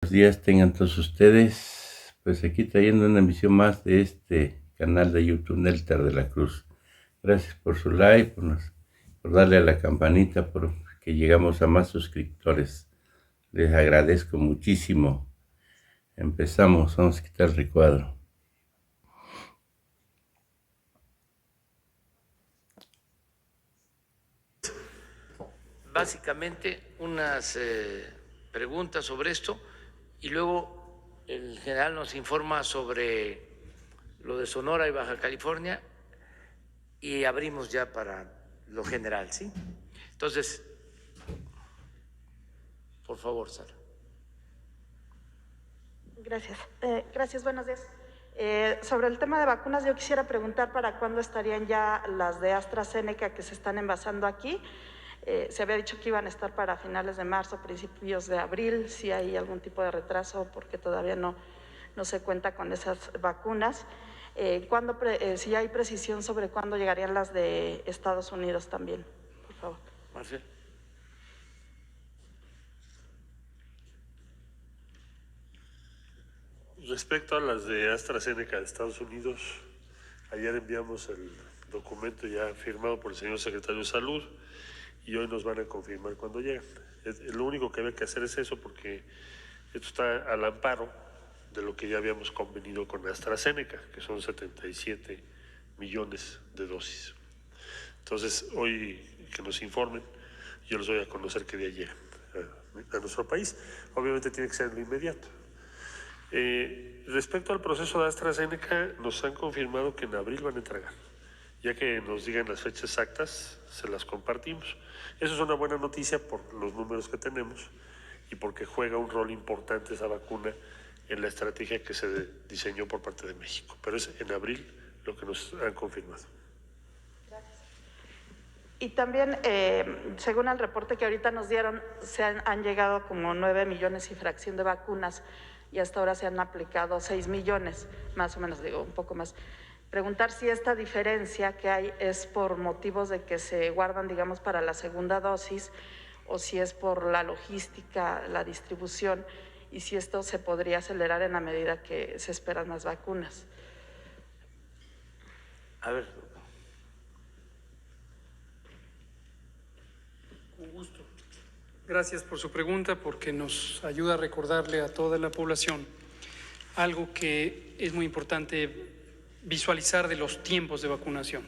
Buenos días tengan todos ustedes, pues aquí trayendo una emisión más de este canal de YouTube Neltar de la Cruz. Gracias por su like, por darle a la campanita, por que llegamos a más suscriptores. Les agradezco muchísimo. Empezamos, vamos a quitar el recuadro. Básicamente unas preguntas sobre esto y luego el general nos informa sobre lo de Sonora y Baja California y abrimos ya para lo general, ¿sí? Entonces, por favor, Sara. Gracias. Gracias, buenos días. Sobre el tema de vacunas, yo quisiera preguntar para cuándo estarían ya las de AstraZeneca que se están envasando aquí. Se había dicho que iban a estar para finales de marzo, principios de abril, si hay algún tipo de retraso porque todavía no se cuenta con esas vacunas. Si hay precisión sobre cuándo llegarían las de Estados Unidos también, por favor. Marcel. Respecto a las de AstraZeneca de Estados Unidos, ayer enviamos el documento ya firmado por el señor secretario de Salud y hoy nos van a confirmar cuando llegan. Lo único que había que hacer es eso porque esto está al amparo de lo que ya habíamos convenido con AstraZeneca, que son 77 millones de dosis. Entonces, hoy que nos informen, yo les voy a conocer qué día llegan a nuestro país. Obviamente tiene que ser en lo inmediato. Respecto al proceso de AstraZeneca, nos han confirmado que en abril van a entregar. Ya que nos digan las fechas exactas, se las compartimos. Eso es una buena noticia por los números que tenemos y porque juega un rol importante esa vacuna en la estrategia que se diseñó por parte de México. Pero es en abril lo que nos han confirmado. Gracias. Y también, según el reporte que ahorita nos dieron, han llegado como 9 millones y fracción de vacunas y hasta ahora se han aplicado 6 millones, más o menos, digo, un poco más. Preguntar si esta diferencia que hay es por motivos de que se guardan, digamos, para la segunda dosis o si es por la logística, la distribución y si esto se podría acelerar en la medida que se esperan más vacunas. A ver. Con gusto. Gracias por su pregunta porque nos ayuda a recordarle a toda la población algo que es muy importante visualizar de los tiempos de vacunación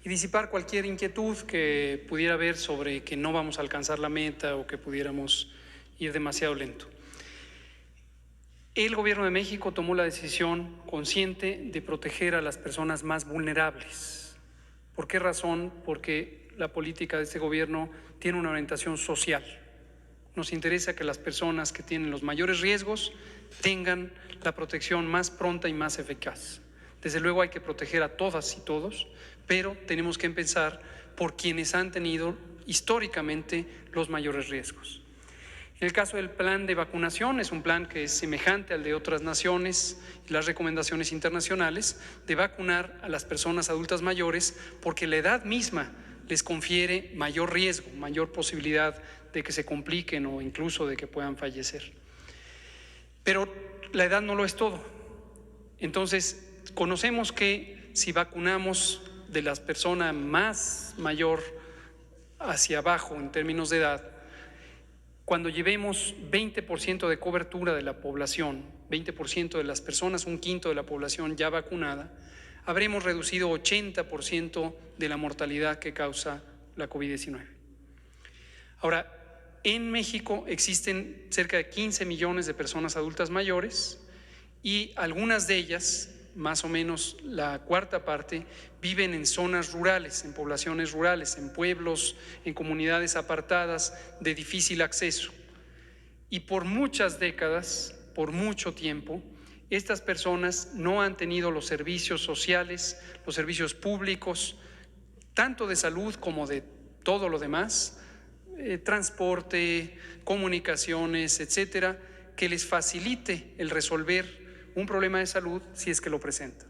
y disipar cualquier inquietud que pudiera haber sobre que no vamos a alcanzar la meta o que pudiéramos ir demasiado lento. El Gobierno de México tomó la decisión consciente de proteger a las personas más vulnerables. ¿Por qué razón? Porque la política de este gobierno tiene una orientación social. Nos interesa que las personas que tienen los mayores riesgos tengan la protección más pronta y más eficaz. Desde luego hay que proteger a todas y todos, pero tenemos que empezar por quienes han tenido históricamente los mayores riesgos. En el caso del plan de vacunación, es un plan que es semejante al de otras naciones y las recomendaciones internacionales de vacunar a las personas adultas mayores porque la edad misma les confiere mayor riesgo, mayor posibilidad de que se compliquen o incluso de que puedan fallecer. Pero la edad no lo es todo. Entonces, conocemos que si vacunamos de las personas más mayor hacia abajo en términos de edad, cuando llevemos 20% de cobertura de la población, 20% de las personas, un quinto de la población ya vacunada, habremos reducido 80% de la mortalidad que causa la COVID-19. Ahora, en México existen cerca de 15 millones de personas adultas mayores y algunas de ellas, más o menos la cuarta parte, viven en zonas rurales, en poblaciones rurales, en pueblos, en comunidades apartadas de difícil acceso. Y por muchas décadas, por mucho tiempo, estas personas no han tenido los servicios sociales, los servicios públicos, tanto de salud como de todo lo demás, transporte, comunicaciones, etcétera, que les facilite el resolver un problema de salud si es que lo presenta.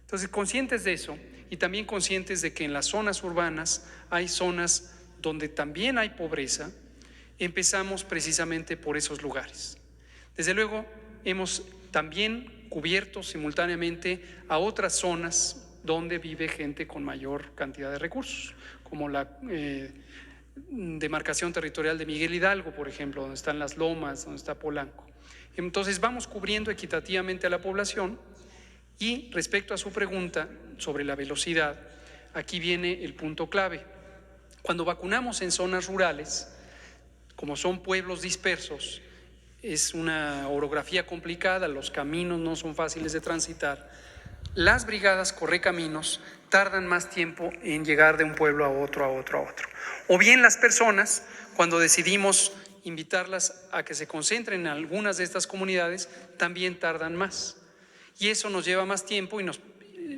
Entonces, conscientes de eso y también conscientes de que en las zonas urbanas hay zonas donde también hay pobreza, empezamos precisamente por esos lugares. Desde luego, hemos también cubierto simultáneamente a otras zonas donde vive gente con mayor cantidad de recursos, como la demarcación territorial de Miguel Hidalgo, por ejemplo, donde están las Lomas, donde está Polanco. Entonces vamos cubriendo equitativamente a la población. Y respecto a su pregunta sobre la velocidad, aquí viene el punto clave. Cuando vacunamos en zonas rurales, como son pueblos dispersos, es una orografía complicada, los caminos no son fáciles de transitar, las brigadas correcaminos tardan más tiempo en llegar de un pueblo a otro, a otro, a otro. O bien las personas, cuando decidimos invitarlas a que se concentren en algunas de estas comunidades, también tardan más. Y eso nos lleva más tiempo y nos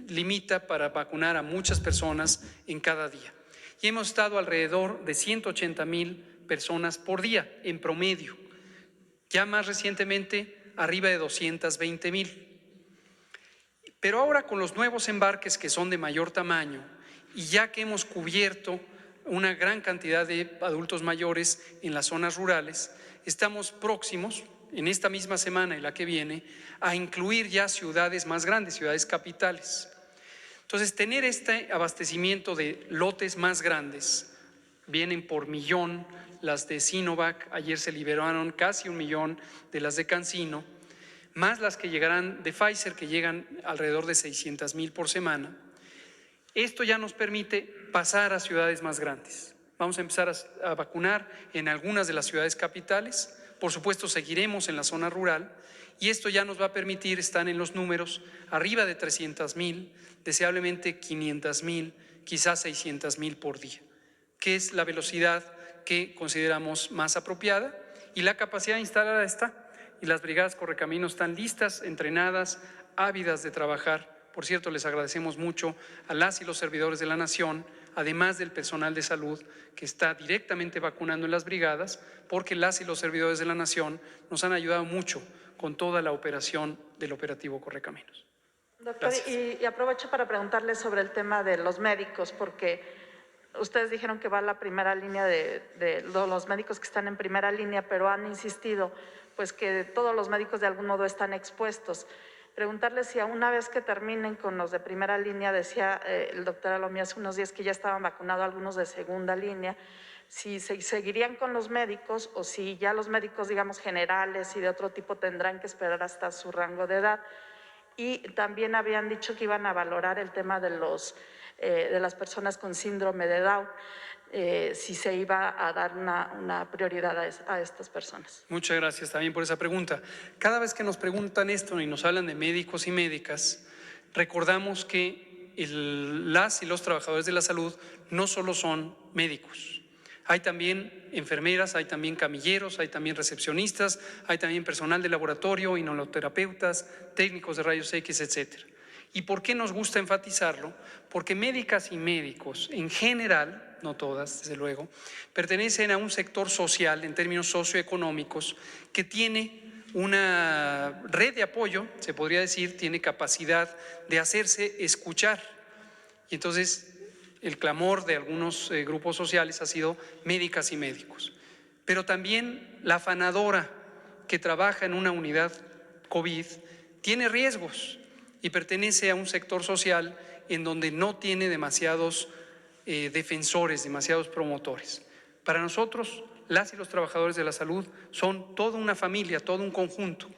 limita para vacunar a muchas personas en cada día. Y hemos estado alrededor de 180,000 personas por día en promedio. Ya más recientemente, arriba de 220,000. Pero ahora con los nuevos embarques que son de mayor tamaño y ya que hemos cubierto una gran cantidad de adultos mayores en las zonas rurales, estamos próximos, en esta misma semana y la que viene, a incluir ya ciudades más grandes, ciudades capitales. Entonces, tener este abastecimiento de lotes más grandes, vienen por millón las de Sinovac, ayer se liberaron casi 1 millón de las de CanSino, más las que llegarán de Pfizer, que llegan alrededor de 600,000 por semana. Esto ya nos permite pasar a ciudades más grandes. Vamos a empezar a vacunar en algunas de las ciudades capitales. Por supuesto, seguiremos en la zona rural y esto ya nos va a permitir estar en los números arriba de 300,000, deseablemente 500,000, quizás 600,000 por día, que es la velocidad que consideramos más apropiada, y la capacidad instalada está. Y las brigadas correcaminos están listas, entrenadas, ávidas de trabajar. Por cierto, les agradecemos mucho a las y los servidores de la Nación, además del personal de salud que está directamente vacunando en las brigadas, porque las y los servidores de la Nación nos han ayudado mucho con toda la operación del operativo Correcaminos. Doctor, y aprovecho para preguntarle sobre el tema de los médicos, porque ustedes dijeron que va a la primera línea de los médicos que están en primera línea, pero han insistido pues que todos los médicos de algún modo están expuestos. Preguntarles si a una vez que terminen con los de primera línea, decía el doctor Alomía hace unos días que ya estaban vacunados algunos de segunda línea, si seguirían con los médicos o si ya los médicos, digamos, generales y de otro tipo tendrán que esperar hasta su rango de edad. Y también habían dicho que iban a valorar el tema de las personas con síndrome de Down. Si se iba a dar una prioridad a estas personas. Muchas gracias también por esa pregunta. Cada vez que nos preguntan esto y nos hablan de médicos y médicas, recordamos que las y los trabajadores de la salud no solo son médicos. Hay también enfermeras, hay también camilleros, hay también recepcionistas, hay también personal de laboratorio, inmunoterapeutas, técnicos de rayos X, etcétera. ¿Y por qué nos gusta enfatizarlo? Porque médicas y médicos en general, no todas, desde luego, pertenecen a un sector social en términos socioeconómicos que tiene una red de apoyo, se podría decir, tiene capacidad de hacerse escuchar. Y entonces el clamor de algunos grupos sociales ha sido médicas y médicos. Pero también la afanadora que trabaja en una unidad COVID tiene riesgos y pertenece a un sector social en donde no tiene demasiados defensores, demasiados promotores. Para nosotros, las y los trabajadores de la salud son toda una familia, todo un conjunto.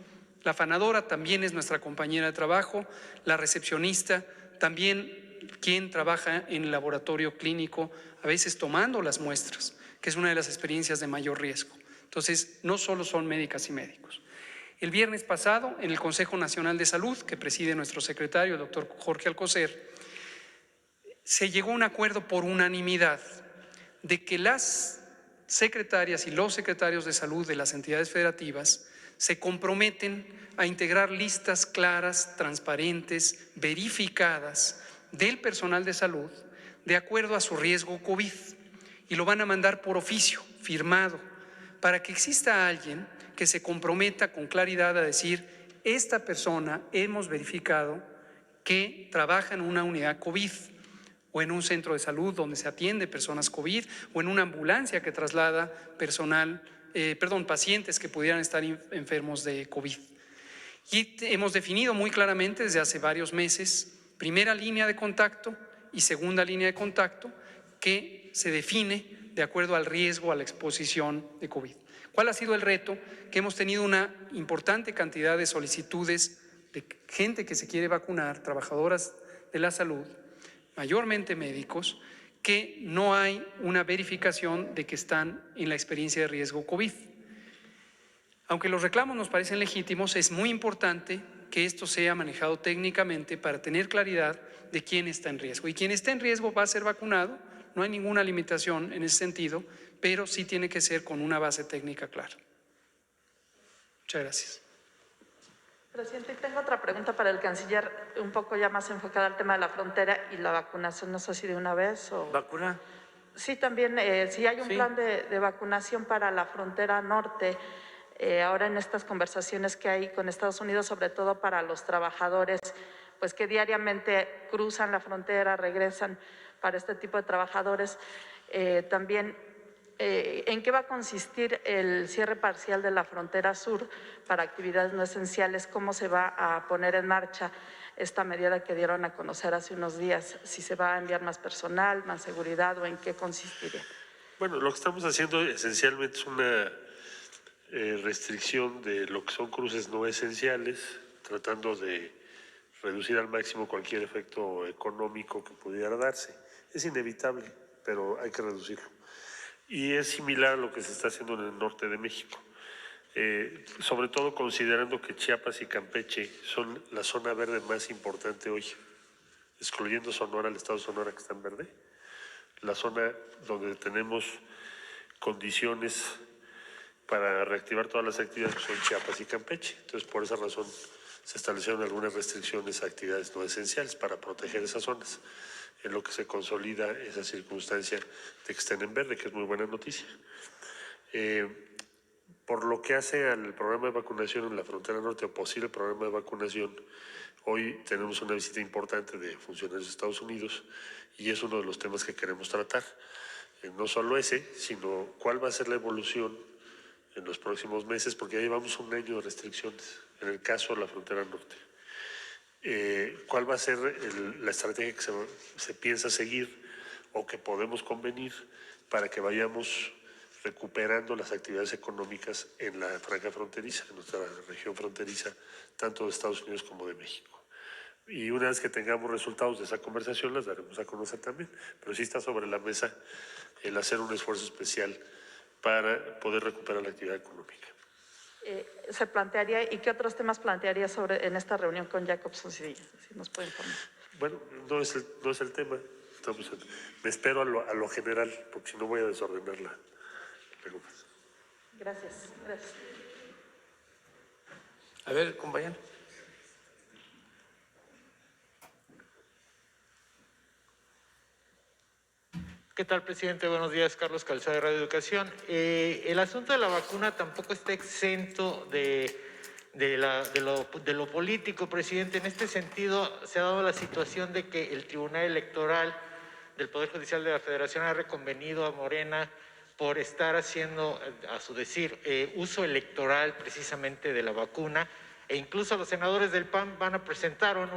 La afanadora también es nuestra compañera de trabajo, la recepcionista también, quien trabaja en el laboratorio clínico, a veces tomando las muestras, que es una de las experiencias de mayor riesgo. Entonces, no solo son médicas y médicos. El viernes pasado, en el Consejo Nacional de Salud, que preside nuestro secretario, el doctor Jorge Alcocer, se llegó a un acuerdo por unanimidad de que las secretarias y los secretarios de salud de las entidades federativas se comprometen a integrar listas claras, transparentes, verificadas del personal de salud de acuerdo a su riesgo COVID, y lo van a mandar por oficio, firmado, para que exista alguien que se comprometa con claridad a decir: esta persona hemos verificado que trabaja en una unidad COVID o en un centro de salud donde se atiende personas COVID o en una ambulancia que traslada personal pacientes que pudieran estar enfermos de COVID. Y hemos definido muy claramente desde hace varios meses primera línea de contacto y segunda línea de contacto que se define de acuerdo al riesgo a la exposición de COVID. ¿Cuál ha sido el reto? Que hemos tenido una importante cantidad de solicitudes de gente que se quiere vacunar, trabajadoras de la salud, mayormente médicos, que no hay una verificación de que están en la experiencia de riesgo COVID. Aunque los reclamos nos parecen legítimos, es muy importante que esto sea manejado técnicamente para tener claridad de quién está en riesgo. Y quien está en riesgo va a ser vacunado, no hay ninguna limitación en ese sentido, pero sí tiene que ser con una base técnica clara. Muchas gracias. Presidente, tengo otra pregunta para el canciller, un poco ya más enfocada al tema de la frontera y la vacunación. No sé si de una vez o… ¿Vacuna? Sí, también, si hay un Sí. plan de vacunación para la frontera norte, ahora en estas conversaciones que hay con Estados Unidos, sobre todo para los trabajadores, pues que diariamente cruzan la frontera, regresan, para este tipo de trabajadores, también… ¿en qué va a consistir el cierre parcial de la frontera sur para actividades no esenciales? ¿Cómo se va a poner en marcha esta medida que dieron a conocer hace unos días? ¿Si se va a enviar más personal, más seguridad o en qué consistiría? Bueno, lo que estamos haciendo esencialmente es una restricción de lo que son cruces no esenciales, tratando de reducir al máximo cualquier efecto económico que pudiera darse. Es inevitable, pero hay que reducirlo. Y es similar a lo que se está haciendo en el norte de México, sobre todo considerando que Chiapas y Campeche son la zona verde más importante hoy, excluyendo Sonora, el estado de Sonora que está en verde, la zona donde tenemos condiciones para reactivar todas las actividades que son Chiapas y Campeche. Entonces, por esa razón se establecieron algunas restricciones a actividades no esenciales para proteger esas zonas, en lo que se consolida esa circunstancia de que estén en verde, que es muy buena noticia. Por lo que hace al programa de vacunación en la frontera norte, o posible programa de vacunación, hoy tenemos una visita importante de funcionarios de Estados Unidos y es uno de los temas que queremos tratar. No solo ese, sino cuál va a ser la evolución en los próximos meses, porque ya llevamos un año de restricciones en el caso de la frontera norte. ¿Cuál va a ser la estrategia que se piensa seguir o que podemos convenir para que vayamos recuperando las actividades económicas en la franja fronteriza, en nuestra región fronteriza, tanto de Estados Unidos como de México? Y una vez que tengamos resultados de esa conversación, las daremos a conocer también. Pero sí está sobre la mesa el hacer un esfuerzo especial para poder recuperar la actividad económica. ¿Se plantearía y qué otros temas plantearía en esta reunión con Jacobson? Si nos puede informar. Bueno, no es el tema. Me espero a lo general, porque si no voy a desordenar la pregunta. Gracias. A ver, compañero. ¿Qué tal, presidente? Buenos días, Carlos Calzada de Radio Educación. El asunto de la vacuna tampoco está exento de lo político, presidente. En este sentido, se ha dado la situación de que el Tribunal Electoral del Poder Judicial de la Federación ha reconvenido a Morena por estar haciendo, a su decir, uso electoral precisamente de la vacuna, e incluso los senadores del PAN presentarán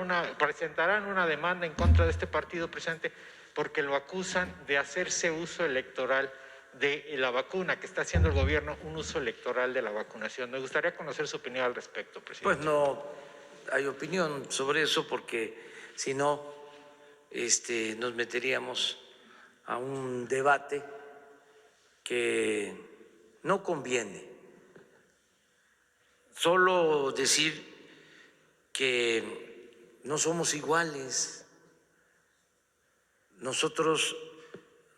una demanda en contra de este partido, presidente, porque lo acusan de hacerse uso electoral de la vacuna, que está haciendo el gobierno un uso electoral de la vacunación. Me gustaría conocer su opinión al respecto, presidente. Pues no hay opinión sobre eso, porque si no, nos meteríamos a un debate que no conviene. Solo decir que no somos iguales. Nosotros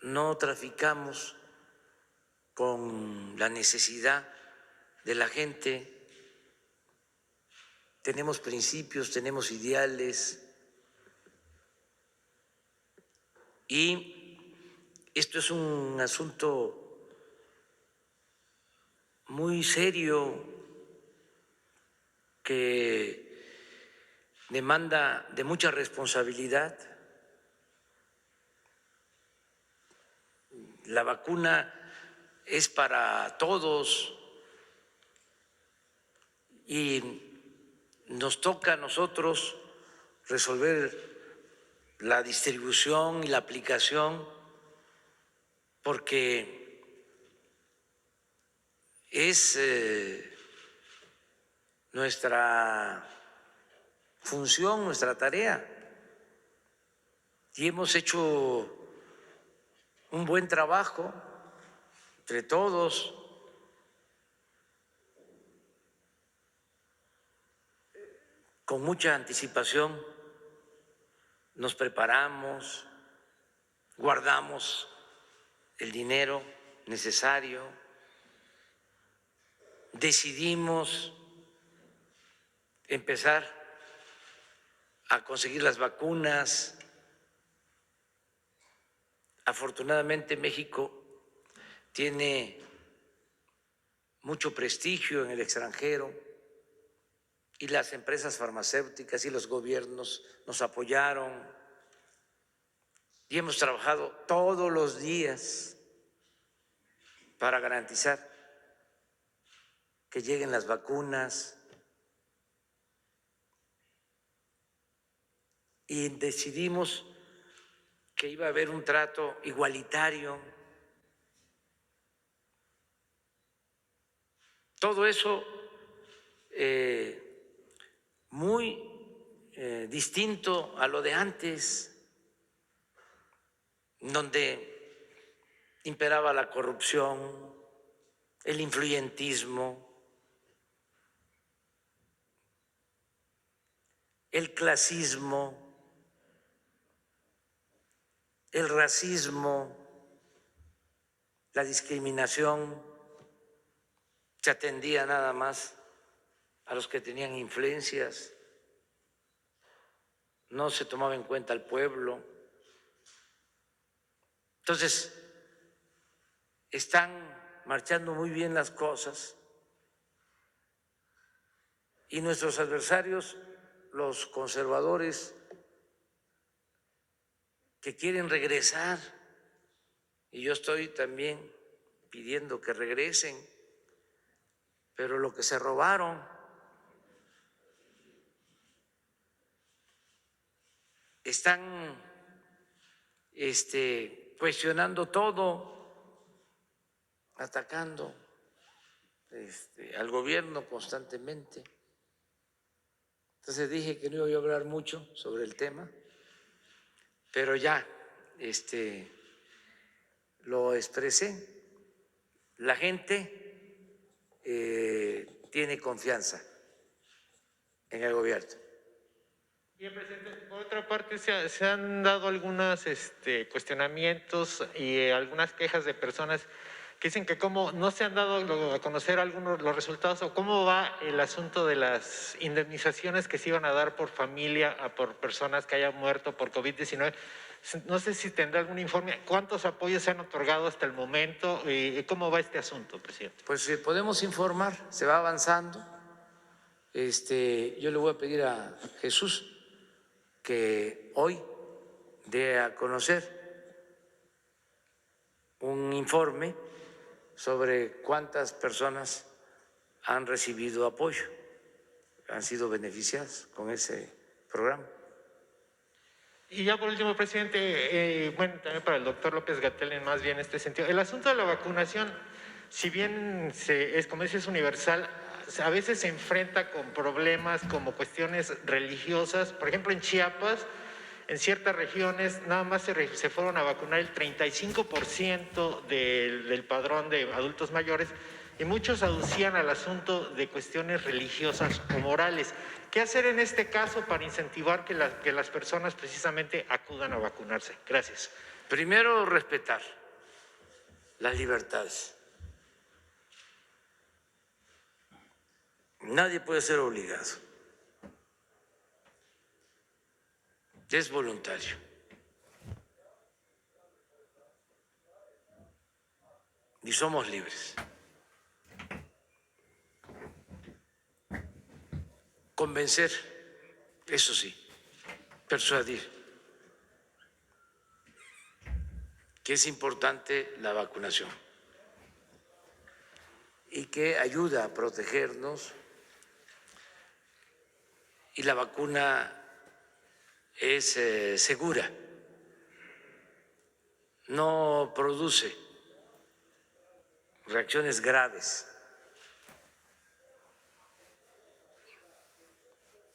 no traficamos con la necesidad de la gente, tenemos principios, tenemos ideales y esto es un asunto muy serio que demanda de mucha responsabilidad. La vacuna es para todos y nos toca a nosotros resolver la distribución y la aplicación porque es nuestra función, nuestra tarea. Y hemos hecho un buen trabajo entre todos. Con mucha anticipación nos preparamos, guardamos el dinero necesario, decidimos empezar a conseguir las vacunas. Afortunadamente México tiene mucho prestigio en el extranjero y las empresas farmacéuticas y los gobiernos nos apoyaron y hemos trabajado todos los días para garantizar que lleguen las vacunas y decidimos que iba a haber un trato igualitario. Todo eso muy distinto a lo de antes, donde imperaba la corrupción, el influyentismo, el clasismo, el racismo, la discriminación. Se atendía nada más a los que tenían influencias, no se tomaba en cuenta al pueblo. Entonces, están marchando muy bien las cosas y nuestros adversarios, los conservadores, que quieren regresar, y yo estoy también pidiendo que regresen, pero lo que se robaron, están cuestionando todo, atacando al gobierno constantemente. Entonces dije que no iba a hablar mucho sobre el tema, pero ya lo expresé. La gente tiene confianza en el gobierno. Bien, presidente, por otra parte, se han dado algunos cuestionamientos y algunas quejas de personas que dicen que cómo no se han dado a conocer algunos los resultados o cómo va el asunto de las indemnizaciones que se iban a dar por familia a por personas que hayan muerto por COVID-19. No sé si tendrá algún informe. ¿Cuántos apoyos se han otorgado hasta el momento y cómo va este asunto, presidente? Pues podemos informar, se va avanzando. Yo le voy a pedir a Jesús que hoy dé a conocer un informe sobre cuántas personas han recibido apoyo, han sido beneficiadas con ese programa. Y ya por último, presidente, bueno, también para el doctor López-Gatell en más bien este sentido. El asunto de la vacunación, si bien como dice, es universal, a veces se enfrenta con problemas como cuestiones religiosas. Por ejemplo, en Chiapas, en ciertas regiones, nada más se fueron a vacunar el 35% del padrón de adultos mayores y muchos aducían al asunto de cuestiones religiosas o morales. ¿Qué hacer en este caso para incentivar que las personas precisamente acudan a vacunarse? Gracias. Primero, respetar las libertades. Nadie puede ser obligado. Es voluntario. Y somos libres. Convencer, eso sí, persuadir que es importante la vacunación. y que ayuda a protegernos. Y la vacuna es segura, no produce reacciones graves,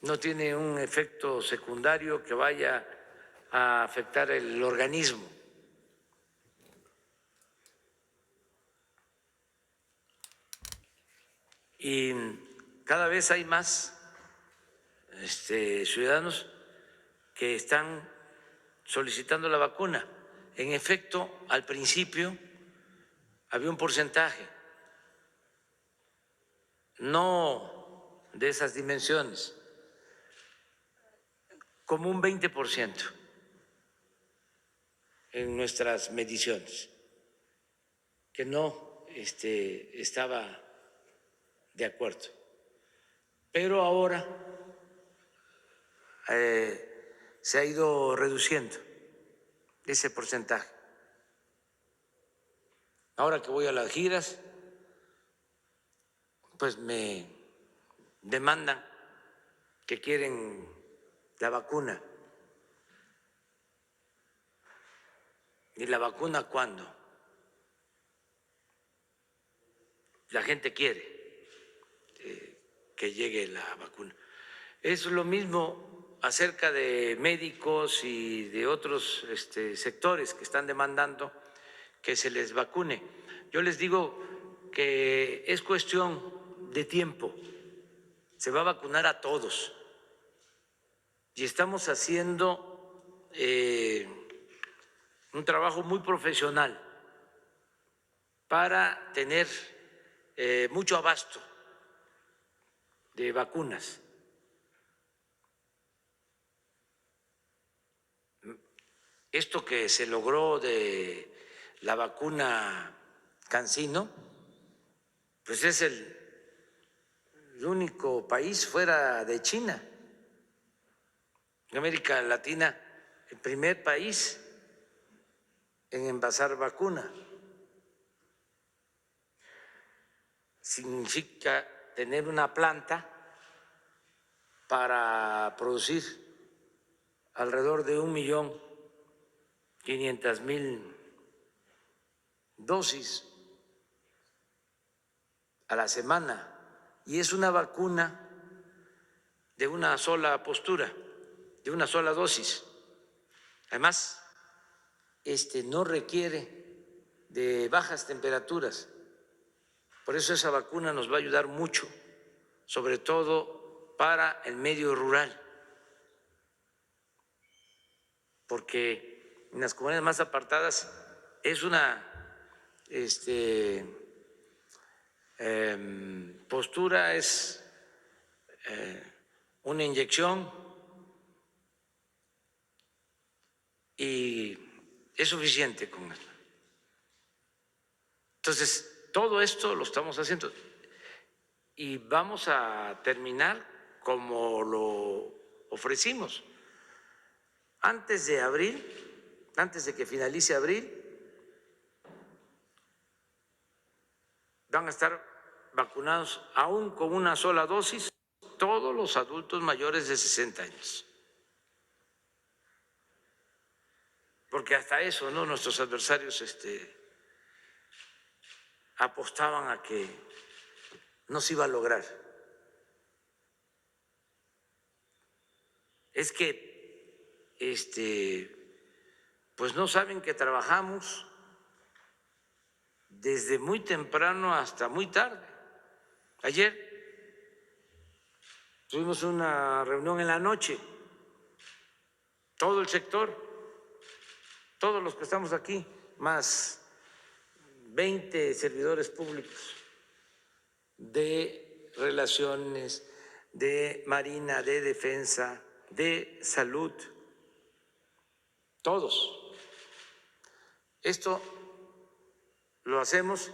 no tiene un efecto secundario que vaya a afectar el organismo. Y cada vez hay más ciudadanos que están solicitando la vacuna. En efecto, al principio había un porcentaje, no de esas dimensiones, como un 20% en nuestras mediciones, que no estaba de acuerdo. Pero ahora se ha ido reduciendo ese porcentaje. Ahora que voy a las giras, pues me demandan que quieren la vacuna. ¿Y la vacuna cuándo? La gente quiere que llegue la vacuna. Es lo mismo acerca de médicos y de otros sectores que están demandando que se les vacune. Yo les digo que es cuestión de tiempo. Se va a vacunar a todos. Y estamos haciendo un trabajo muy profesional para tener mucho abasto de vacunas. Esto que se logró de la vacuna CanSino, pues es el único país fuera de China, en América Latina, el primer país en envasar vacuna. Significa tener una planta para producir alrededor de 1.500.000 dosis a la semana, y es una vacuna de una sola postura, de una sola dosis. Además, no requiere de bajas temperaturas. Por eso esa vacuna nos va a ayudar mucho, sobre todo para el medio rural, porque en las comunidades más apartadas es una postura, es una inyección y es suficiente con eso. Entonces, todo esto lo estamos haciendo y vamos a terminar como lo ofrecimos. Antes de abril, antes de que finalice abril, van a estar vacunados aún con una sola dosis todos los adultos mayores de 60 años. Porque hasta eso, ¿no? Nuestros adversarios apostaban a que no se iba a lograr. Es que pues no saben que trabajamos desde muy temprano hasta muy tarde. Ayer tuvimos una reunión en la noche, todo el sector, todos los que estamos aquí, más 20 servidores públicos de relaciones, de Marina, de Defensa, de Salud, todos. Esto lo hacemos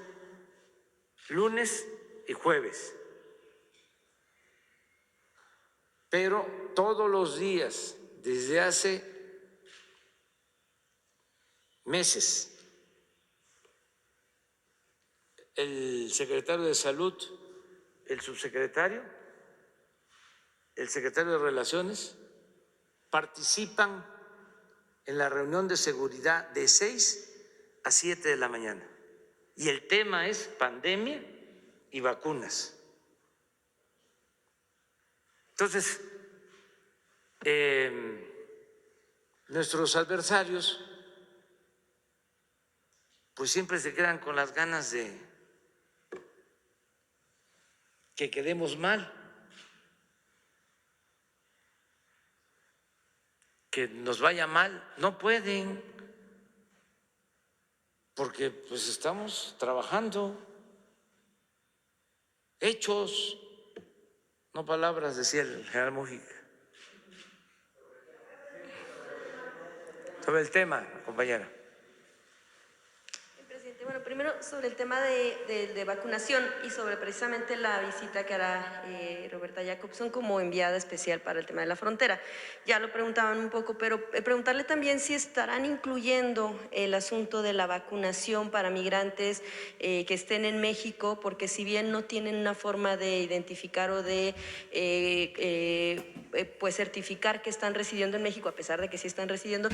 lunes y jueves, pero todos los días desde hace meses el secretario de Salud, el subsecretario, el secretario de Relaciones, participan en la reunión de seguridad de 6 a 7 de la mañana. Y el tema es pandemia y vacunas. Entonces, nuestros adversarios pues siempre se quedan con las ganas de que quedemos mal, que nos vaya mal. No pueden, porque pues estamos trabajando, hechos, no palabras, decía el general Mújica. Sobre el tema, compañera. Presidente, bueno, primero sobre el tema de vacunación y sobre precisamente la visita que hará Roberta Jacobson como enviada especial para el tema de la frontera. Ya lo preguntaban un poco, pero preguntarle también si estarán incluyendo el asunto de la vacunación para migrantes que estén en México, porque si bien no tienen una forma de identificar o de pues certificar que están residiendo en México, a pesar de que sí están residiendo,